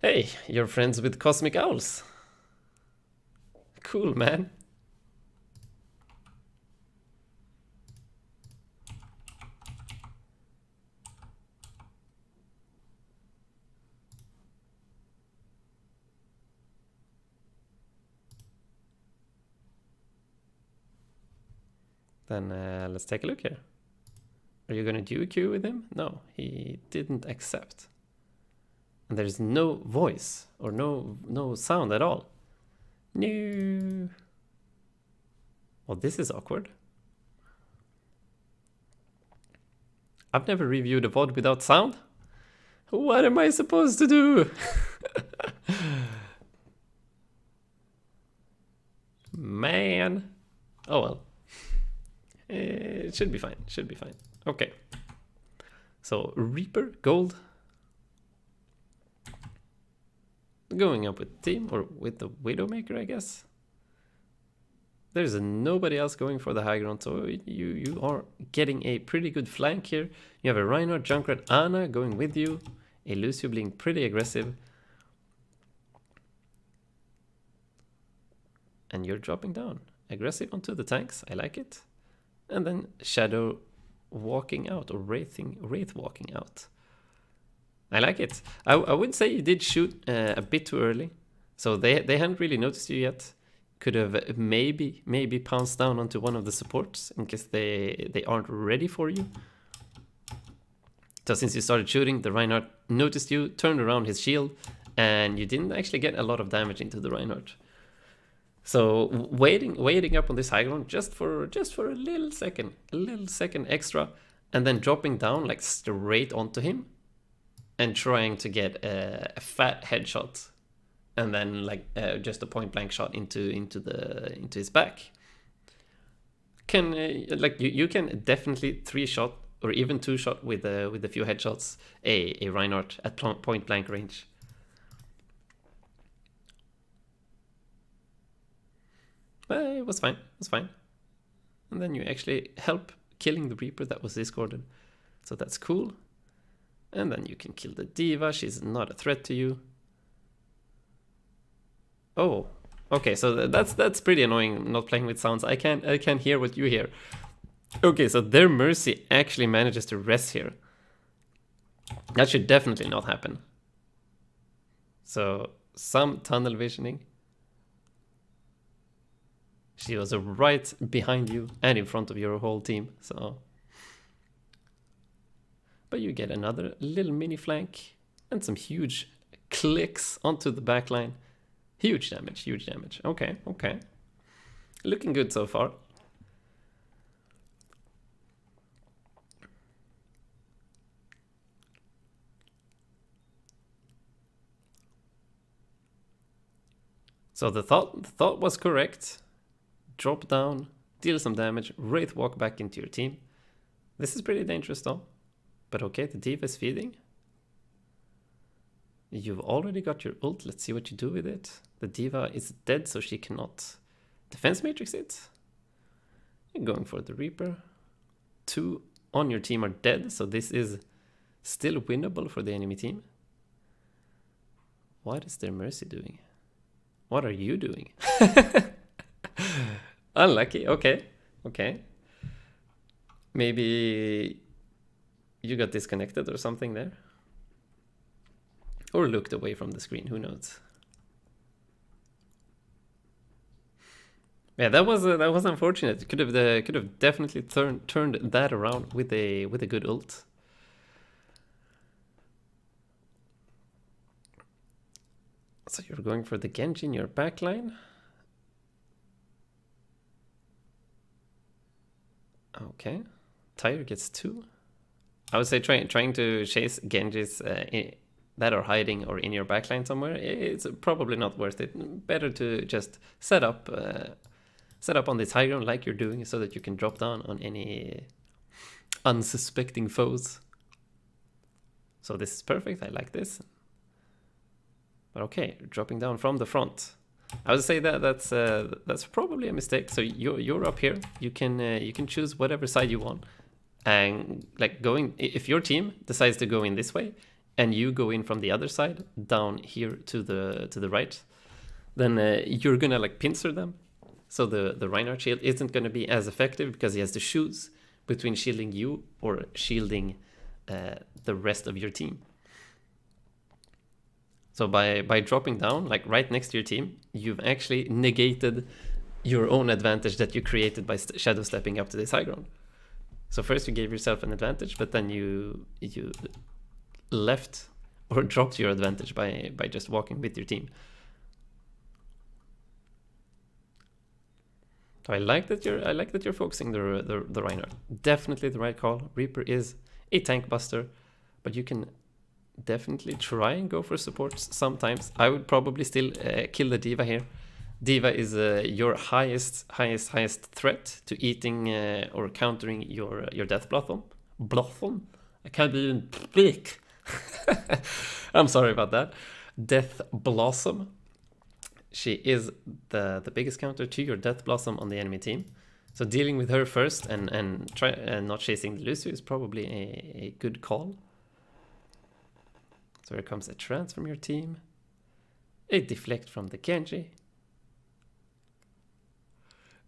Hey, you're friends with Cosmic Owls. Cool, man. Then let's take a look here. Are you gonna do a queue with him? No, he didn't accept. And there's no voice or no sound at all. No. Well, this is awkward. I've never reviewed a VOD without sound. What am I supposed to do? Man. Oh well. It should be fine. Should be fine. Okay. So Reaper, gold. Going up with team or with the Widowmaker, I guess. There's nobody else going for the high ground, so you are getting a pretty good flank here. You have a Reinhardt, Junkrat, Ana going with you. A Lucio being pretty aggressive. And you're dropping down. Aggressive onto the tanks, I like it. And then Shadow walking out, or Wraith walking out. I like it. I would say you did shoot a bit too early. So they hadn't really noticed you yet. Could have maybe pounced down onto one of the supports in case they aren't ready for you. So since you started shooting, the Reinhardt noticed you, turned around his shield, and you didn't actually get a lot of damage into the Reinhardt. So waiting up on this high ground just for a little second extra, and then dropping down like straight onto him, and trying to get a fat headshot. And then like just a point blank shot into his back. Can like you can definitely 3-shot or even 2-shot with a few headshots a Reinhardt at point blank range. It was fine. It was fine. And then you actually help killing the Reaper that was discorded, so that's cool. And then you can kill the Diva. She's not a threat to you. Oh, okay, so that's pretty annoying, not playing with sounds. I can't hear what you hear. Okay, so their Mercy actually manages to rest here. That should definitely not happen. So some tunnel visioning. She was right behind you and in front of your whole team. So, but you get another little mini flank and some huge clicks onto the backline. Huge damage, huge damage. Okay, okay. Looking good so far. So the thought was correct. Drop down, deal some damage, Wraith walk back into your team. This is pretty dangerous though. But okay, the Diva is feeding. You've already got your ult. Let's see what you do with it. The Diva is dead, so she cannot defense matrix it. You're going for the Reaper. 2 on your team are dead, so this is still winnable for the enemy team. What is their Mercy doing? What are you doing? Unlucky. Okay. Okay. Maybe you got disconnected or something there. Or looked away from the screen, who knows? Yeah, that was unfortunate. Could have definitely turned that around with a good ult. So you're going for the Genji in your backline. Okay, Tyre gets 2. I would say trying to chase Genjis that are hiding or in your backline somewhere, it's probably not worth it. Better to just set up on this high ground like you're doing, so that you can drop down on any unsuspecting foes. So this is perfect. I like this. But okay, dropping down from the front. I would say that's probably a mistake. So you're up here. You can choose whatever side you want, and like going, if your team decides to go in this way, and you go in from the other side down here to the right, then you're gonna like pincer them. So the Reinhardt shield isn't gonna be as effective because he has to choose between shielding you or shielding the rest of your team. So by dropping down like right next to your team, you've actually negated your own advantage that you created by shadow stepping up to this high ground. So first you gave yourself an advantage, but then you left or dropped your advantage by just walking with your team. So I like that you're focusing the Reinhardt. Definitely the right call. Reaper is a tank buster, but you can definitely try and go for supports sometimes. I would probably still kill the D.Va here. D.Va is your highest threat to eating or countering your Death Blossom. Blossom? I can't even speak. I'm sorry about that. Death Blossom. She is the biggest counter to your Death Blossom on the enemy team. So dealing with her first and not chasing the Lucio is probably a good call. So here comes a trance from your team. A deflect from the Genji.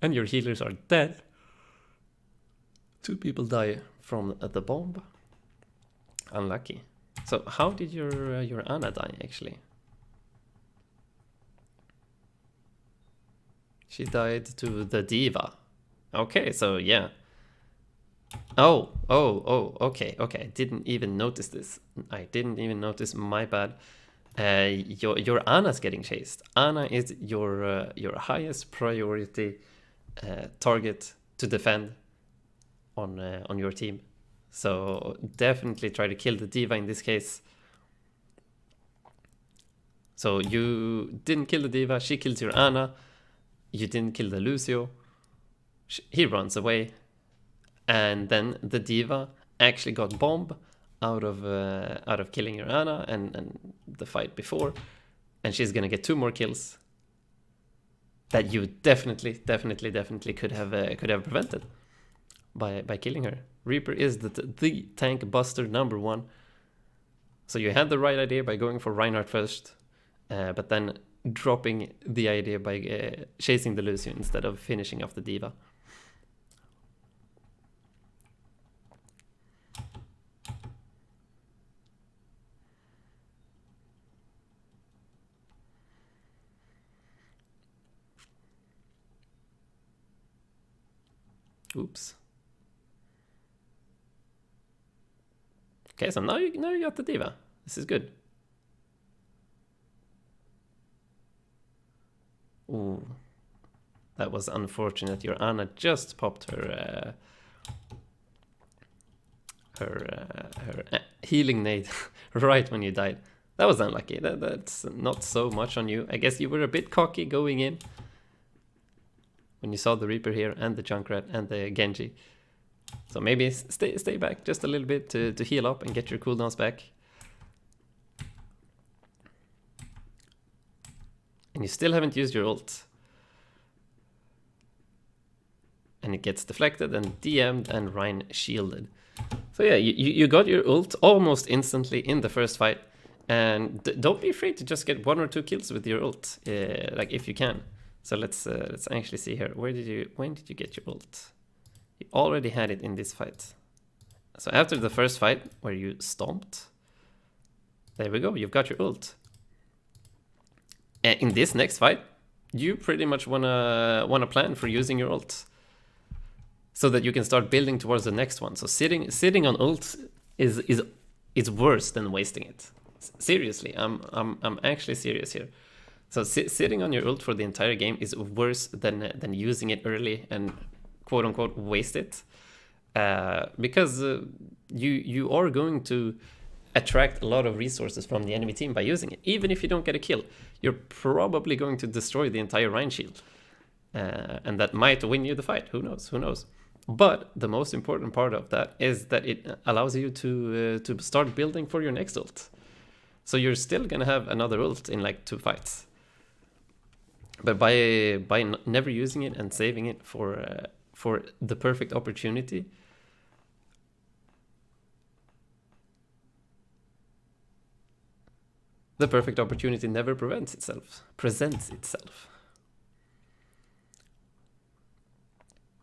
And your healers are dead. 2 people die from the bomb. Unlucky. So how did your Ana die actually? She died to the D.Va. Okay, so yeah. Oh, okay. I didn't even notice this. My bad. Your Ana's getting chased. Ana is your highest priority target to defend on your team. So definitely try to kill the D.Va in this case. So you didn't kill the D.Va, she kills your Ana. You didn't kill the Lucio. He runs away. And then the D.Va actually got bomb out of killing your Ana and the fight before. And she's gonna get 2 more kills that you definitely could have prevented by killing her. Reaper is the tank buster #1. So you had the right idea by going for Reinhardt first, but then dropping the idea by chasing the Lucio instead of finishing off the D.Va. Oops. Okay, so now you got the D.Va. This is good. Ooh, that was unfortunate. Your Ana just popped her healing nade right when you died. That was unlucky. That's not so much on you. I guess you were a bit cocky going in when you saw the Reaper here and the Junkrat and the Genji. So maybe stay back just a little bit to heal up and get your cooldowns back. And you still haven't used your ult. And it gets deflected and DM'd and Rein shielded. So yeah, you got your ult almost instantly in the first fight. And don't be afraid to just get 1 or 2 kills with your ult, like if you can. So let's actually see here. When did you get your ult? You already had it in this fight. So after the first fight where you stomped, there we go, you've got your ult. And in this next fight, you pretty much wanna plan for using your ult, so that you can start building towards the next one. So sitting on ult is worse than wasting it. Seriously, I'm actually serious here. So sitting on your ult for the entire game is worse than using it early and quote unquote waste it, because you are going to attract a lot of resources from the enemy team by using it. Even if you don't get a kill, you're probably going to destroy the entire Rein shield, and that might win you the fight. Who knows? But the most important part of that is that it allows you to start building for your next ult. So you're still gonna have another ult in like 2 fights. But by never using it and saving it for the perfect opportunity, The perfect opportunity never presents itself.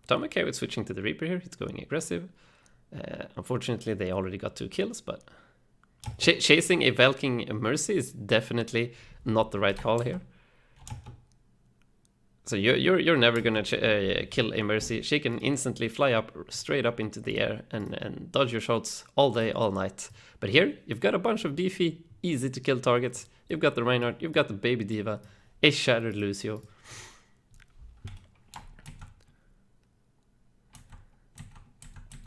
Tom okay with switching to the Reaper here. It's going aggressive. Unfortunately, they already got 2 kills, but chasing a Valking Mercy is definitely not the right call here. So you're never gonna kill a Mercy. She can instantly fly up straight up into the air and dodge your shots all day, all night. But here you've got a bunch of beefy, easy to kill targets. You've got the Reinhardt, you've got the Baby D.Va, a Shattered Lucio.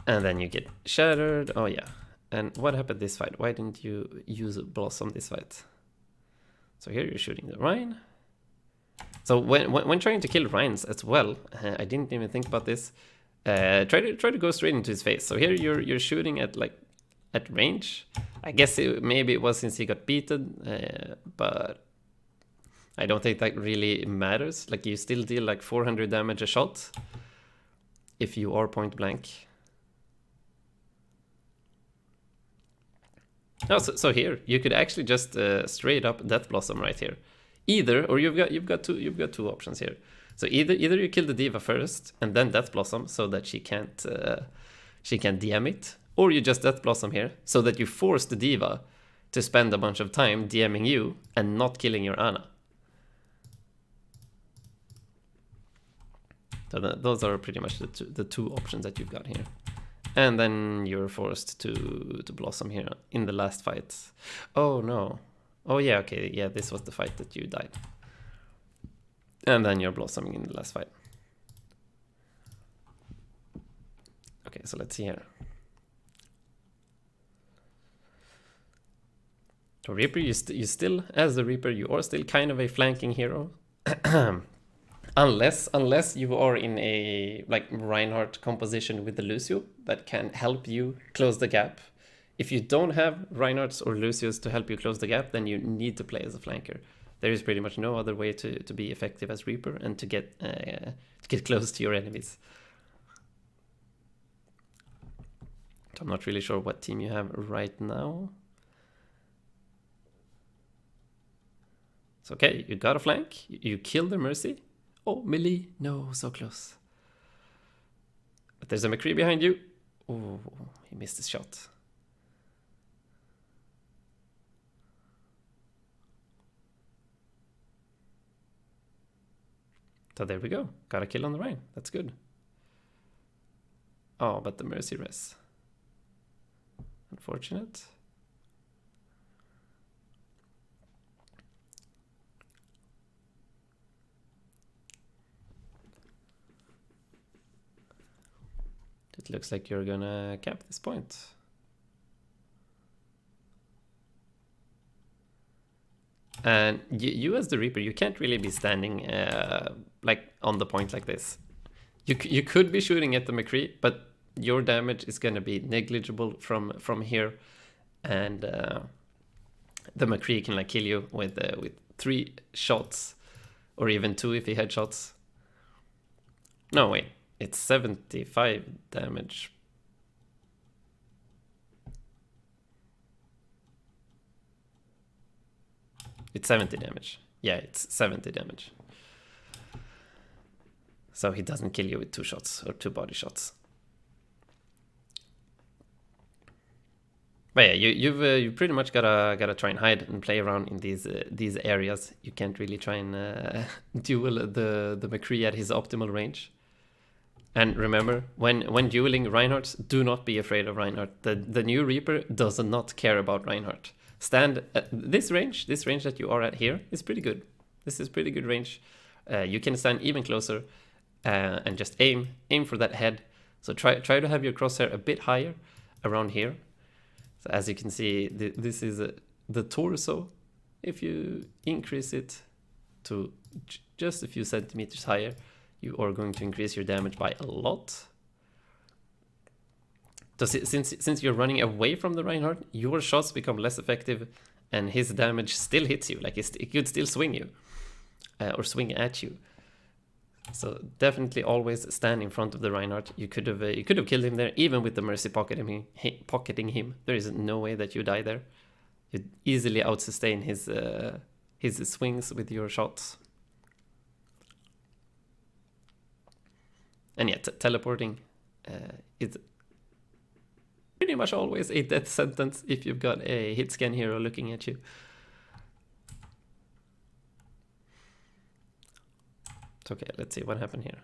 And then you get Shattered. Oh yeah. And what happened this fight? Why didn't you use Blossom this fight? So here you're shooting the Rein. So when trying to kill Reins as well, I didn't even think about this. Try to go straight into his face. So here you're shooting at range. I guess maybe it was since he got beaten, but I don't think that really matters. Like you still deal like 400 damage a shot if you are point blank. Oh, so here you could actually just straight up Death Blossom right here. Either, or you've got two options here. So either you kill the D.Va first and then Death Blossom so that she can't DM it, or you just Death Blossom here so that you force the D.Va to spend a bunch of time DMing you and not killing your Ana. So those are pretty much the two options that you've got here. And then you're forced to Blossom here in the last fight. Oh no. Oh yeah, okay, yeah, this was the fight that you died. And then you're Blossoming in the last fight. Okay, so let's see here. So Reaper, you still, as the Reaper, you are still kind of a flanking hero. Unless you are in a like Reinhardt composition with the Lucio that can help you close the gap. If you don't have Reinhardts or Lucios to help you close the gap, then you need to play as a flanker. There is pretty much no other way to be effective as Reaper and to get close to your enemies. So I'm not really sure what team you have right now. So okay, you got a flank. You killed the Mercy. Oh, melee. No, so close. But there's a McCree behind you. Oh, he missed his shot. So there we go. Got a kill on the Rein. That's good. Oh, but the Mercy res. Unfortunate. It looks like you're gonna cap this point. And you as the Reaper, you can't really be standing like on the point like this. You could be shooting at the McCree, but your damage is gonna be negligible from here, and the McCree can like kill you with 3 shots, or even 2 if he headshots. No wait, it's 75 damage. It's 70 damage. Yeah, it's 70 damage. So he doesn't kill you with 2 shots or 2 body shots. But yeah, you've pretty much gotta try and hide and play around in these areas. You can't really try and duel the McCree at his optimal range. And remember, when dueling Reinhardt, do not be afraid of Reinhardt. The new Reaper does not care about Reinhardt. Stand at this range that you are at here is pretty good. This is pretty good range. You can stand even closer and just aim for that head. So try to have your crosshair a bit higher around here. So as you can see, this is the torso. If you increase it to just a few centimeters higher, you are going to increase your damage by a lot. So since you're running away from the Reinhardt, your shots become less effective and his damage still hits you. Like it could still swing you or swing at you. So definitely always stand in front of the Reinhardt. You could have killed him there even with the Mercy pocketing him. There is no way that you die there. you'd easily outsustain his swings with your shots. And yeah, teleporting is pretty much always a death sentence if you've got a hit scan hero looking at you. Okay, let's see what happened here.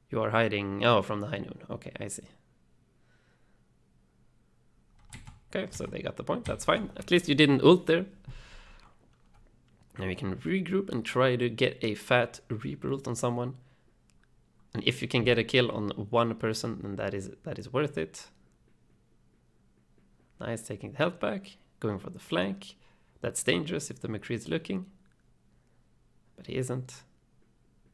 You are hiding, oh, from the high noon. Okay, I see. Okay, so they got the point, that's fine. At least you didn't ult there. Now we can regroup and try to get a fat Reaper ult on someone. And if you can get a kill on one person, then that is worth it. Nice, taking the health back, going for the flank. That's dangerous if the McCree is looking. But he isn't.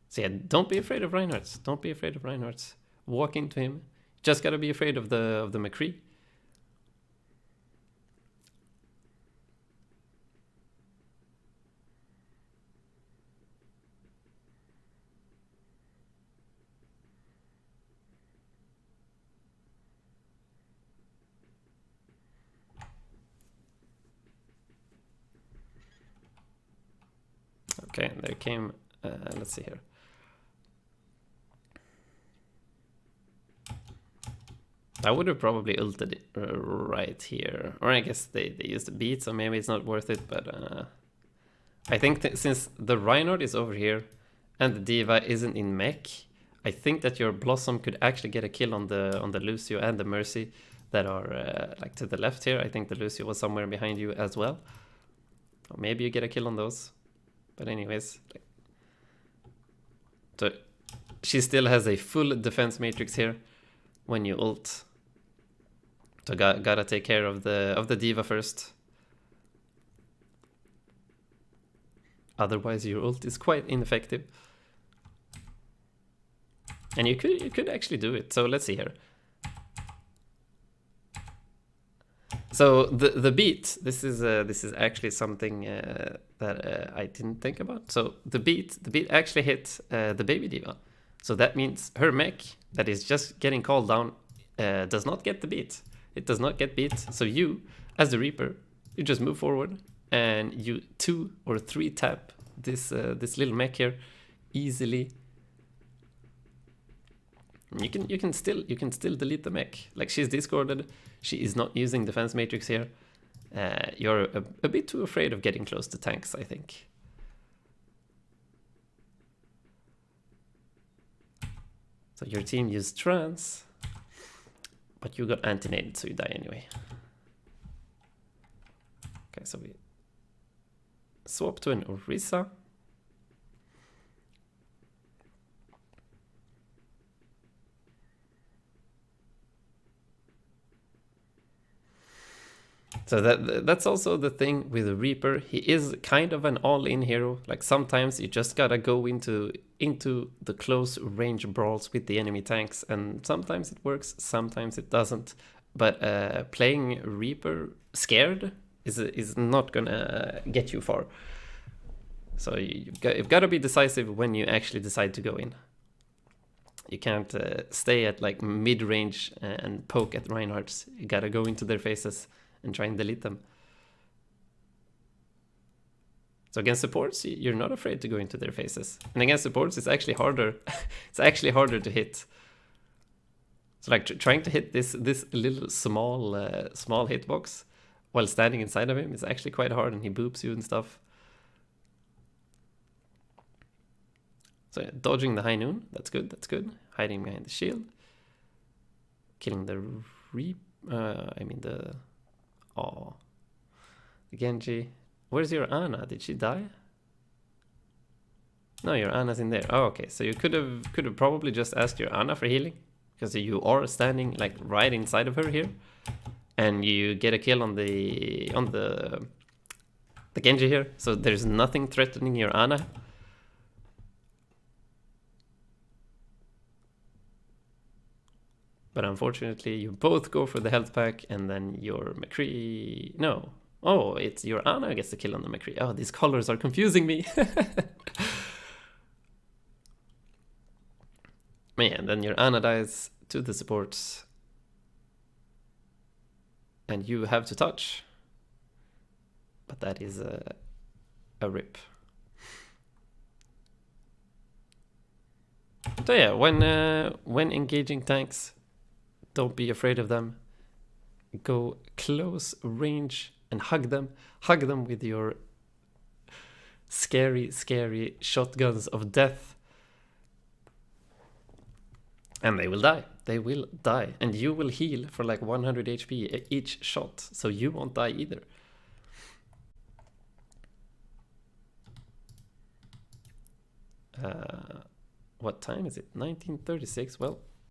So yeah, don't be afraid of Reinhardt's. Don't be afraid of Reinhardt's. Walk into him. Just gotta be afraid of the McCree. Okay, there came, let's see here. I would have probably ulted it right here. Or I guess they used a beat, so maybe it's not worth it, but I think since the Reinhardt is over here and the D.Va isn't in mech, I think that your Blossom could actually get a kill on the Lucio and the Mercy that are like to the left here. I think the Lucio was somewhere behind you as well. Or maybe you get a kill on those. But anyways, so she still has a full defense matrix here when you ult. So gotta take care of the D.Va first. Otherwise your ult is quite ineffective. And you could actually do it. So let's see here. So the beat, this is actually something that I didn't think about. So the beat actually hit the baby D.Va. So that means her mech that is just getting called down does not get the beat. It does not get beat. So you, as the Reaper, you just move forward and you 2 or 3 tap this little mech here easily. You can still delete the mech. Like, she's discorded. She is not using defense matrix here. You're a bit too afraid of getting close to tanks, I think. So your team used trance, but you got anti-nated, so you die anyway. Okay, so we swap to an Orisa. So that's also the thing with the Reaper. He is kind of an all-in hero. Like, sometimes you just gotta go into the close range brawls with the enemy tanks, and sometimes it works, sometimes it doesn't. But playing Reaper scared is not gonna get you far. So you've got to be decisive when you actually decide to go in. You can't stay at like mid-range and poke at Reinhardt's. You gotta go into their faces and try and delete them. So against supports, you're not afraid to go into their faces. And against supports, it's actually harder. It's actually harder to hit. So like trying to hit this little small hitbox while standing inside of him is actually quite hard, and he boops you and stuff. So yeah, dodging the high noon, that's good, that's good. Hiding behind the shield. Killing the the Genji. Where's your Ana? Did she die? No, your Ana's in there. Oh, okay. So you could have probably just asked your Ana for healing, because you are standing like right inside of her here, and you get a kill on the Genji here. So there's nothing threatening your Ana. But unfortunately, you both go for the health pack, and then your McCree... No. Oh, it's your Ana gets the kill on the McCree. Oh, these colors are confusing me. Man, then your Ana dies to the supports. And you have to touch. but that is a rip. So yeah, when engaging tanks, don't be afraid of them. Go close range and hug them. Hug them with your scary, scary shotguns of death. And they will die. They will die. And you will heal for like 100 HP each shot. So you won't die either. What time is it? 1936. Well,